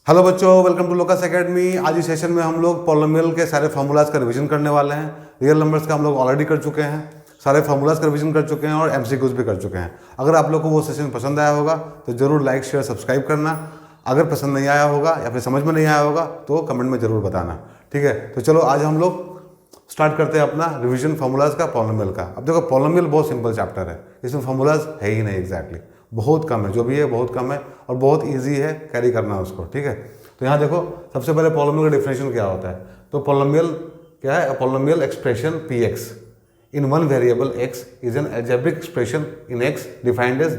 Hello बच्चों, welcome to locus academy. आज इस सेशन में हम लोग पॉलिनोमियल के सारे फार्मूलाज का रिवीजन करने वाले हैं। रियल नंबर्स का हम लोग ऑलरेडी कर चुके हैं, सारे फार्मूलाज का रिवीजन कर चुके हैं और एमसीक्यूज भी कर चुके हैं। अगर आप लोग को वो सेशन पसंद आया होगा तो जरूर लाइक शेयर सब्सक्राइब करना। अगर पसंद नहीं आया होगा या फिर समझ में नहीं आया होगा तो कमेंट में जरूर बताना, ठीक है। तो चलो आज हम लोग स्टार्ट करते हैं अपना रिवीजन फार्मूलाज का पॉलिनोमियल का। अब देखो, पॉलिनोमियल बहुत सिंपल चैप्टर है, इसमें फार्मूलाज है ही नहीं एग्जैक्टली, बहुत कम है, जो भी है बहुत कम है और बहुत ईजी है कैरी करना उसको, ठीक है। तो यहाँ देखो, सबसे पहले पॉलिनोमियल का डिफिनेशन क्या होता है। तो पॉलिनोमियल क्या है? Polynomial expression P X in one variable X is an algebraic expression in X defined as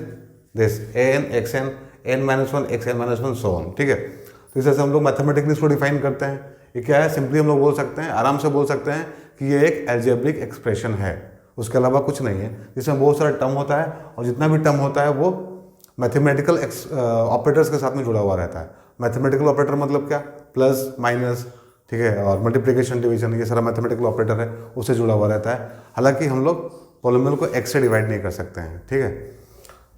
this A N X N N minus one X N minus one so on, ठीक है। तो इस तरह से हम लोग मैथमेटिकली इसको define करते हैं। ये क्या है? सिंपली हम लोग बोल सकते हैं, आराम से बोल सकते हैं कि ये एक अलजेब्रिक एक्सप्रेशन है, उसके अलावा कुछ नहीं है, जिसमें बहुत सारा टर्म होता है और जितना भी टर्म होता है वो मैथमेटिकल ऑपरेटर्स के साथ में जुड़ा हुआ रहता है। मैथमेटिकल ऑपरेटर मतलब क्या? प्लस माइनस, ठीक है, और मल्टीप्लिकेशन डिवीजन, ये सारा मैथमेटिकल ऑपरेटर है, उससे जुड़ा हुआ रहता है। हालांकि हम लोग पॉलिनोमियल को एक्स से डिवाइड नहीं कर सकते हैं, ठीक है।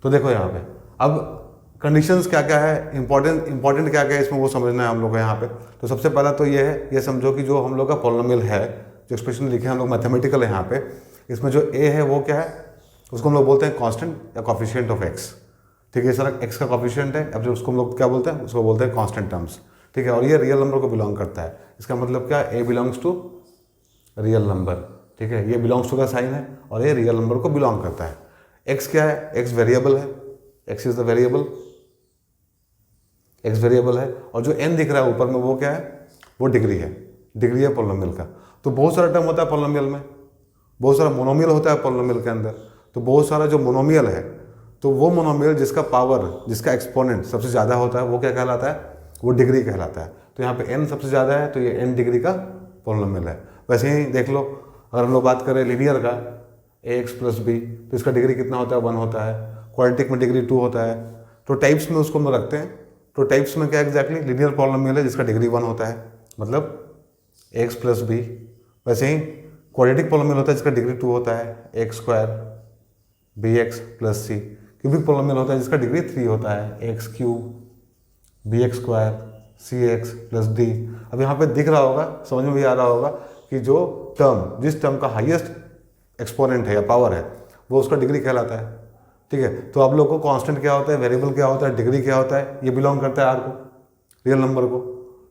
तो देखो यहाँ पे अब कंडीशंस क्या क्या है, इंपॉर्टेंट क्या क्या है इसमें, वो समझना है हम लोग को यहाँ पे। तो सबसे पहला तो ये है, ये समझो कि जो हम लोग का पॉलिनोमियल है, जो एक्सप्रेशन लिखे हैं हम लोग मैथमेटिकल है यहाँ पे, इसमें जो ए है वो क्या है? उसको हम लोग बोलते हैं कांस्टेंट या कोफिशिएंट ऑफ एक्स, ठीक है। सर एक्स का कोफिशिएंट है, अब जो उसको हम लोग क्या बोलते हैं? उसको बोलते हैं कांस्टेंट टर्म्स, ठीक है। और ये रियल नंबर को बिलोंग करता है। इसका मतलब क्या? ए बिलोंग्स टू रियल नंबर, ठीक है। ये बिलोंग्स टू का साइन है और ये रियल नंबर को बिलोंग करता है। एक्स क्या है? एक्स वेरिएबल है, x is the variable, x variable है। और जो एन दिख रहा है ऊपर में वो क्या है? वो डिग्री है, डिग्री है पॉलिनोमियल का। तो बहुत सारा टर्म होता है पॉलिनोमियल में, बहुत सारा मोनोमियल होता है पॉलिनोमियल के अंदर। तो बहुत सारा जो मोनोमियल है, तो वो मोनोमियल जिसका पावर, जिसका एक्सपोनेंट सबसे ज़्यादा होता है वो क्या कहलाता है? वो डिग्री कहलाता है। तो यहाँ पे n सबसे ज़्यादा है तो ये n डिग्री का पॉलिनोमियल है। वैसे ही देख लो, अगर हम लोग बात करें लीनियर का, ax प्लस बी, तो इसका डिग्री कितना होता है? 1 होता है। क्वाड्रेटिक में डिग्री 2 होता है। तो टाइप्स में उसको हम रखते हैं। तो टाइप्स में क्या एग्जैक्टली? लीनियर पॉलिनोमियल है जिसका डिग्री 1 होता है, मतलब एक्स प्लस बी। वैसे ही क्वाड्रेटिक पॉलिनोमियल होता है जिसका डिग्री 2 होता है, x square b x plus c. Cubic polynomial होता है जिसका डिग्री 3 होता है, x cube b x square c x plus d. अब यहाँ पे दिख रहा होगा, समझ में भी आ रहा होगा कि जो टर्म, जिस टर्म का हाईएस्ट एक्सपोनेंट है या पावर है, वो उसका डिग्री कहलाता है, ठीक है। तो आप लोग को कांस्टेंट क्या होता है, वेरिएबल क्या होता है, डिग्री क्या होता है, ये बिलोंग करता है आर को, रियल नंबर को,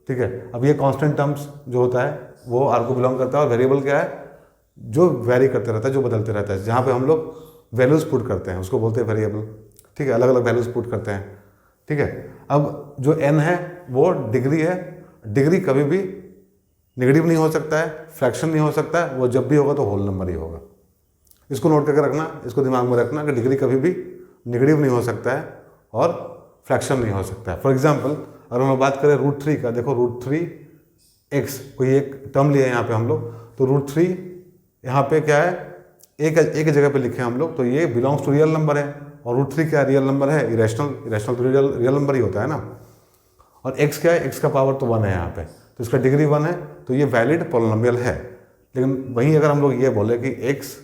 ठीक है। अब ये कांस्टेंट टर्म्स जो होता है वो आर को बिलोंग करता है। और वेरिएबल क्या है? जो वेरी करते रहता है, जो बदलते रहता है, जहाँ पे हम लोग वैल्यूज पुट करते हैं उसको बोलते हैं वेरिएबल, ठीक है। अलग अलग वैल्यूज पुट करते हैं, ठीक है। अब जो n है वो डिग्री है। डिग्री कभी भी नेगेटिव नहीं हो सकता है, फ्रैक्शन नहीं हो सकता है, वो जब भी होगा तो होल नंबर ही होगा। इसको नोट करके रखना, इसको दिमाग में रखना कि डिग्री कभी भी नेगेटिव नहीं हो सकता है और फ्रैक्शन नहीं हो सकता है। फॉर एग्जाम्पल, अगर हम बात करें √3 का, देखो √3x, कोई एक टर्म लिया है यहाँ पे हम लोग, तो √3 यहाँ पे क्या है? एक जगह पे लिखे हम लोग, तो ये बिलोंग्स टू रियल नंबर है। और √3 क्या रियल नंबर है? इरेशनल तो रियल नंबर ही होता है ना। और x क्या है? x का पावर तो 1 है यहाँ पे, तो इसका डिग्री 1 है, तो ये वैलिड पॉलिनोमियल है। लेकिन वहीं अगर हम लोग ये बोले कि x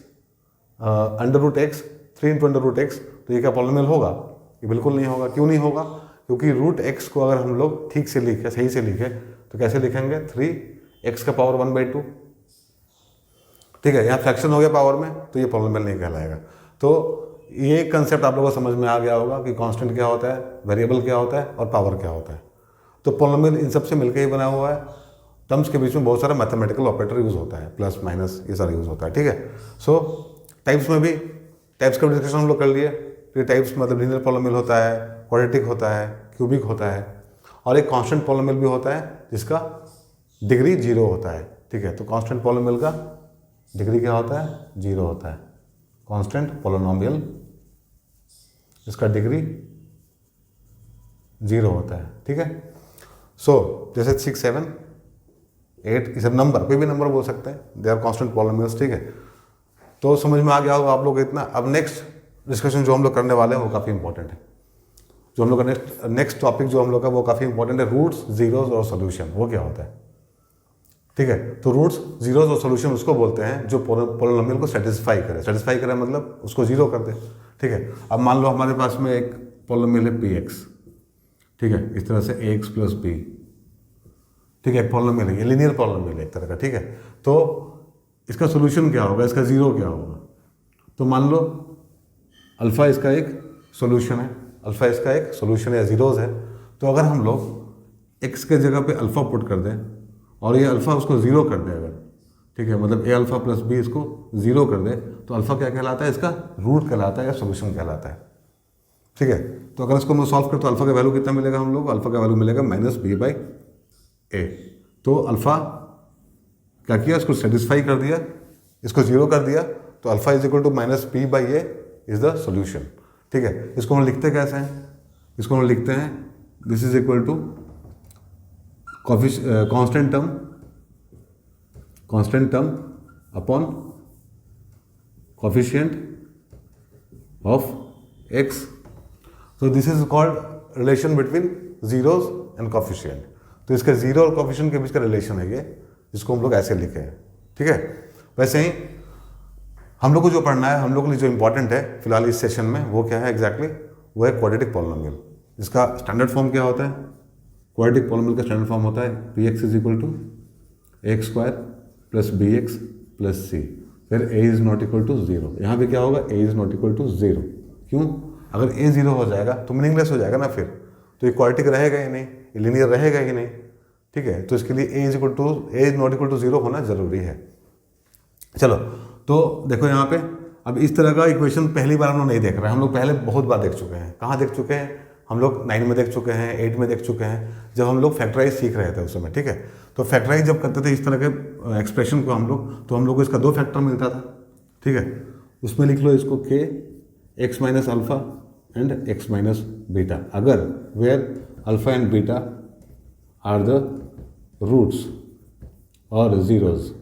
√x 3 × √x, तो ये क्या पॉलिनोमियल होगा? ये बिल्कुल नहीं होगा। क्यों नहीं होगा? क्योंकि √x को अगर हम लोग ठीक से लिखे, सही से लिखे, तो कैसे लिखेंगे? 3x का पावर 1/2, ठीक है। यहाँ फ्रैक्शन हो गया पावर में, तो ये पॉलिनोमियल नहीं कहलाएगा। तो ये कंसेप्ट आप लोगों को समझ में आ गया होगा कि कांस्टेंट क्या होता है, वेरिएबल क्या होता है और पावर क्या होता है। तो पॉलिनोमियल इन सब से मिलकर ही बना हुआ है। टर्म्स के बीच में बहुत सारा मैथमेटिकल ऑपरेटर यूज होता है, प्लस माइनस ये सारा यूज होता है, ठीक है। सो टाइप्स में भी, टाइप्स का डिस्कशन हम लोग कर लिए। ये टाइप्स मतलब लीनियर पॉलिनोमियल होता है, क्वाड्रेटिक होता है, क्यूबिक होता है, और एक कांस्टेंट पॉलिनोमियल भी होता है जिसका डिग्री 0 होता है, ठीक है। तो कांस्टेंट पॉलिनोमियल का डिग्री क्या होता है? 0 होता है। कांस्टेंट पॉलिनोमियल इसका डिग्री 0 होता है, ठीक है। सो जैसे 6, 7, 8 ये सब नंबर, कोई भी नंबर बोल सकते हैं, दे आर कांस्टेंट पॉलिनोमियल्स, ठीक है। तो समझ में आ गया होगा आप लोग इतना। अब नेक्स्ट डिस्कशन जो हम लोग करने वाले हैं वो काफ़ी इंपॉर्टेंट है। जो हम लोग का नेक्स्ट टॉपिक जो हम लोग का वो काफ़ी इंपॉर्टेंट है, रूट्स, जीरोस और सोल्यूशन। वो क्या होता है, ठीक है। तो रूट्स, जीरोस और सोल्यूशन उसको बोलते हैं जो पॉलिनोमियल को सेटिस्फाई करे। सेटिस्फाई करे मतलब उसको जीरो कर दे, ठीक है। अब मान लो हमारे पास में एक पॉलिनोमियल है px, ठीक है, इस तरह से ax प्लस बी, ठीक है, एक पॉलिनोमियल है, ये लीनियर पॉलिनोमियल है एक तरह का, ठीक है। तो इसका सोल्यूशन क्या होगा, इसका ज़ीरो क्या होगा? तो मान लो अल्फ़ा इसका एक सोल्यूशन है, अल्फ़ा इसका एक सोल्यूशन या ज़ीरोज़ है। तो अगर हम लोग x के जगह पे अल्फ़ा पुट कर दें और ये अल्फ़ा उसको ज़ीरो कर दे अगर, ठीक है, मतलब a अल्फ़ा प्लस बी इसको ज़ीरो कर दे, तो अल्फ़ा क्या कहलाता है? इसका रूट कहलाता है या सोल्यूशन कहलाता है, ठीक है। तो अगर इसको हम सॉल्व करें तो अल्फ़ा का वैल्यू कितना मिलेगा हम लोग? अल्फ़ा का वैल्यू मिलेगा -b/a। तो अल्फ़ा क्या किया, इसको सेटिस्फाई कर दिया, इसको जीरो कर दिया, तो alpha is equal to -b/a is the solution, ठीक है। इसको हम लिखते कैसे हैं? इसको हम लिखते हैं this is equal to constant term upon coefficient of x। तो this is called relation between zeros and coefficient. तो इसका जीरो और कोफिशिएंट के बीच का रिलेशन है ये, जिसको हम लोग ऐसे लिखे हैं, ठीक है। वैसे ही हम लोग को जो पढ़ना है, हम लोग के लिए जो इंपॉर्टेंट है फिलहाल इस सेशन में, वो क्या है एग्जैक्टली? वो है क्वाड्रेटिक पॉलिनोमियल, जिसका स्टैंडर्ड फॉर्म क्या होता है? क्वाड्रेटिक पॉलिनोमियल का स्टैंडर्ड फॉर्म होता है px is equal to x square plus b x plus c, फिर a is not equal to zero. यहाँ पे क्या होगा? a is not equal to zero. क्यों? अगर a जीरो हो जाएगा तो मीनिंगलेस हो जाएगा ना, फिर तो ये क्वाड्रेटिक रहेगा ही नहीं, ये लीनियर रहेगा ही नहीं, ठीक है। तो इसके लिए a is not equal to zero होना जरूरी है। चलो, तो देखो यहाँ पे अब इस तरह का इक्वेशन पहली बार हम लोग नहीं देख रहे हैं, हम लोग पहले बहुत बार देख चुके हैं। कहाँ देख चुके हैं? हम लोग 9 में देख चुके हैं, 8 में देख चुके हैं, जब हम लोग फैक्टराइज सीख रहे थे उस समय, ठीक है। तो फैक्टराइज जब करते थे इस तरह के एक्सप्रेशन को हम लोग, तो हम लोग को इसका 2 फैक्टर मिलता था, ठीक है। उसमें लिख लो इसको k x minus alpha and x minus beta, अगर where alpha and beta are the roots और जीरोज़,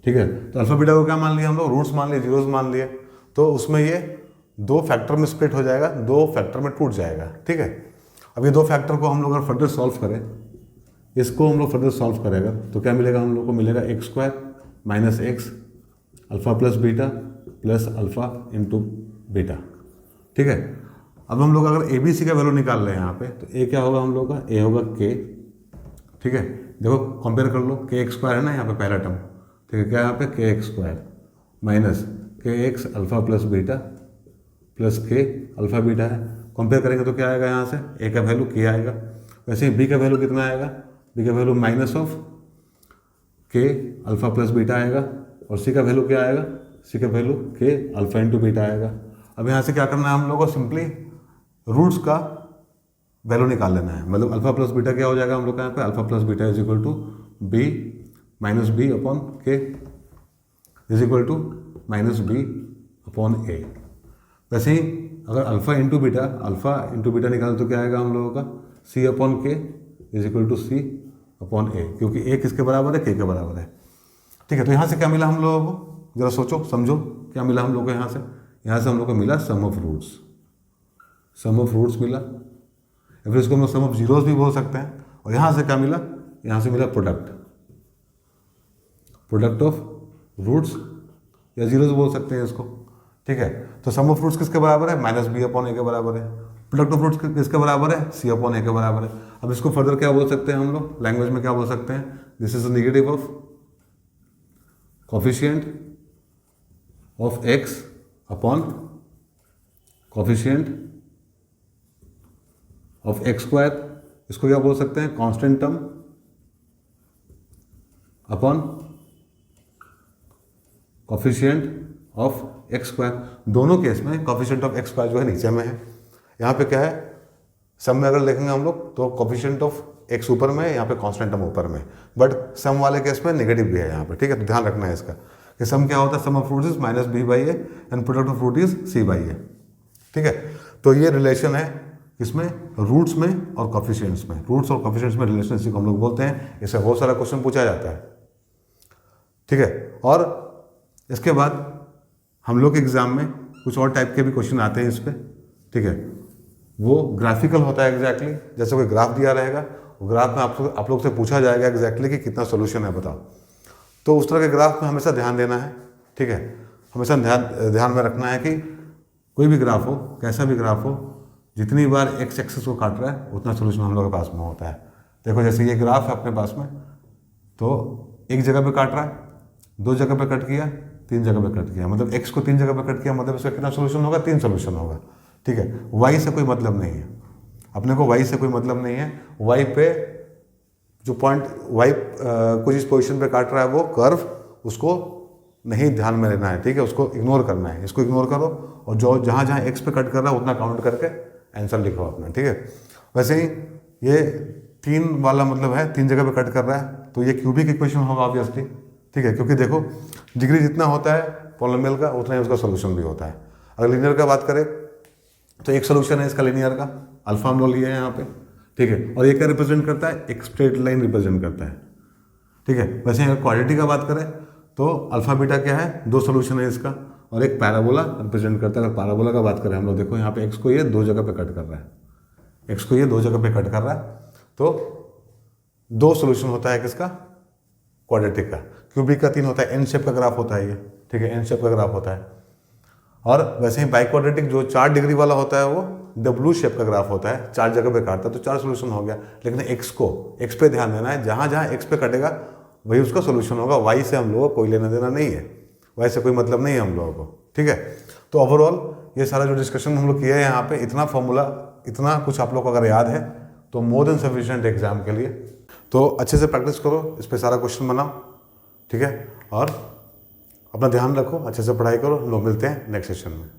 ठीक है। तो अल्फा बीटा को क्या मान लिया हम लोग? रूट्स मान लिए, जीरोस मान लिए। तो उसमें ये 2 फैक्टर में स्प्लिट हो जाएगा, 2 फैक्टर में टूट जाएगा, ठीक है। अब ये 2 फैक्टर को हम लोग अगर फर्दर सॉल्व करें, इसको हम लोग फर्दर सॉल्व करेगा तो क्या मिलेगा हम लोग को? मिलेगा x square minus x alpha plus beta plus alpha into beta, ठीक है। अब हम लोग अगर ए बी सी का वैल्यू निकाल रहे हैं यहाँ पे, तो ए क्या होगा हम लोग का? ए होगा के, ठीक है। देखो कंपेयर कर लो, के एक्स स्क्वायर है ना यहाँ पे पहला टर्म, ठीक है। क्या यहाँ पे? के एक्स स्क्वायर माइनस के x alpha plus beta plus के अल्फ़ा बीटा है। कंपेयर करेंगे तो क्या आएगा यहाँ से? ए का वैल्यू के आएगा। वैसे ही बी का वैल्यू कितना आएगा? बी का वैल्यू माइनस ऑफ के अल्फ़ा प्लस बीटा आएगा। और सी का वैल्यू क्या आएगा? सी का वैल्यू के अल्फ़ा इंटू बीटा आएगा। अब यहाँ से क्या करना है हम लोग को? सिंपली रूट्स का वैल्यू निकाल लेना है। मतलब अल्फ़ा प्लस बीटा क्या हो जाएगा हम लोग का यहाँ पे? Alpha plus beta is equal to b minus b upon k is equal to minus b upon a. वैसे ही अगर अल्फ़ा इंटू बीटा निकालें तो क्या आएगा हम लोगों का? C upon k is equal to c upon a, क्योंकि ए किसके बराबर है? के के बराबर है, ठीक है। तो यहाँ से क्या मिला हम लोगों को? जरा सोचो समझो, क्या मिला हम लोग को यहाँ से? यहाँ से हम लोग को मिला sum of roots, sum of roots मिला, या फिर इसको हम लोग सम ऑफ जीरोस भी बोल सकते हैं। और यहाँ से क्या मिला? यहाँ से मिला प्रोडक्ट ऑफ रूट्स या जीरोस बोल सकते हैं इसको, ठीक है। तो सम ऑफ रूट्स किसके बराबर है? माइनस बी अपॉन ए के बराबर है। प्रोडक्ट ऑफ रूट्स किसके बराबर है? सी अपॉन ए के बराबर है। अब इसको फर्दर क्या बोल सकते हैं हम लोग? लैंग्वेज में क्या बोल सकते हैं? This is negative of coefficient of x upon coefficient of x square. इसको क्या बोल सकते हैं? Constant term upon coefficient of x square. दोनों केस में कोफिशिएंट ऑफ एक्स स्क्वायर जो है नीचे में है, यहाँ पे क्या है? सम में अगर देखेंगे हम लोग तो कोफिशिएंट ऑफ एक्स ऊपर में है, यहाँ पे कांस्टेंट टर्म ऊपर में, बट सम वाले केस में नेगेटिव भी है यहाँ पे, ठीक है। तो ध्यान रखना है इसका कि सम क्या होता है? Sum of roots is minus b by a and product of root is c by a, ठीक है। तो ये रिलेशन है किसमें? रूट्स में और कोफिशिएंट्स में। रूट्स और कोफिशिएंट्स में रिलेशन इसी को हम लोग बोलते हैं। इससे बहुत सारा क्वेश्चन पूछा जाता है, ठीक है। और इसके बाद हम लोग के एग्जाम में कुछ और टाइप के भी क्वेश्चन आते हैं इस पर, ठीक है। वो ग्राफिकल होता है एग्जैक्टली, जैसे कोई ग्राफ दिया रहेगा, वो ग्राफ में आप लोग से पूछा जाएगा एग्जैक्टली कि कितना सोल्यूशन है बताओ। तो उस तरह के ग्राफ में हमेशा ध्यान देना है, ठीक है। हमेशा ध्यान में रखना है कि कोई भी ग्राफ हो, कैसा भी ग्राफ हो, जितनी बार एक्स एक्सिस को काट रहा है उतना सोल्यूशन हम लोग के पास में होता है। देखो जैसे ये ग्राफ है अपने पास में, तो एक जगह पे काट रहा है, दो जगह पे कट किया, तीन जगह पे कट किया, मतलब एक्स को तीन जगह पे कट किया, मतलब इसका कितना सोल्यूशन होगा, तीन सोल्यूशन होगा। ठीक है, वाई से कोई मतलब नहीं है अपने को, वाई से कोई मतलब नहीं है। वाई पे जो पॉइंट वाई कुछ इस पोजीशन पे काट रहा है वो कर्व, उसको नहीं ध्यान में लेना है। ठीक है, उसको इग्नोर करना है, इसको इग्नोर करो और जो जहाँ जहाँ एक्स पे कट कर रहा है उतना काउंट करके आंसर लिखो अपना। ठीक है, वैसे ही ये तीन वाला मतलब है तीन जगह पे कट कर रहा है, तो ये क्यूबिक इक्वेशन होगा ऑब्वियसली। ठीक है, क्योंकि देखो डिग्री जितना होता है पॉलिनोमियल का उतना ही उसका सोल्यूशन भी होता है। अगर लीनियर का बात करें तो एक सोल्यूशन है इसका लीनियर का, अल्फा हम लोग लिए हैं यहाँ पे। ठीक है, और ये क्या रिप्रेजेंट करता है, एक स्ट्रेट लाइन रिप्रेजेंट करता है। ठीक है, वैसे अगर क्वाड्रेटिक का बात करें तो अल्फा बीटा क्या है, दो सोल्यूशन है इसका, और एक पैराबोला रिप्रेजेंट करता है। अगर पैराबोला का बात करें हम लोग, देखो यहाँ पे एक्स को ये दो जगह पे कट कर रहा है, एक्स को ये दो जगह पे कट कर रहा है, तो दो सोल्यूशन होता है किसका, क्वाड्रेटिक का। क्यूबिक का तीन होता है, एन शेप का ग्राफ होता है ये। ठीक है, एन शेप का ग्राफ होता है। और वैसे ही बाइक्वाड्रेटिक जो 4 डिग्री वाला होता है वो डब्ल्यू शेप का ग्राफ होता है, चार जगह पे काटता है, तो चार सोल्यूशन हो गया। लेकिन एक्स पे ध्यान देना है, जहाँ जहाँ एक्स पे कटेगा वही उसका सोल्यूशन होगा। वाई से हम लोगों को कोई लेना देना नहीं है, वाई से कोई मतलब नहीं है हम लोगों को। ठीक है, तो ओवरऑल ये सारा जो डिस्कशन हम लोग किया है यहाँ पे, इतना फॉर्मूला इतना कुछ आप लोग को अगर याद है तो मोर देन सफिशिएंट एग्जाम के लिए। तो अच्छे से प्रैक्टिस करो, इस पर सारा क्वेश्चन बनाओ। ठीक है, और अपना ध्यान रखो, अच्छे से पढ़ाई करो। हम लोग मिलते हैं नेक्स्ट सेशन में।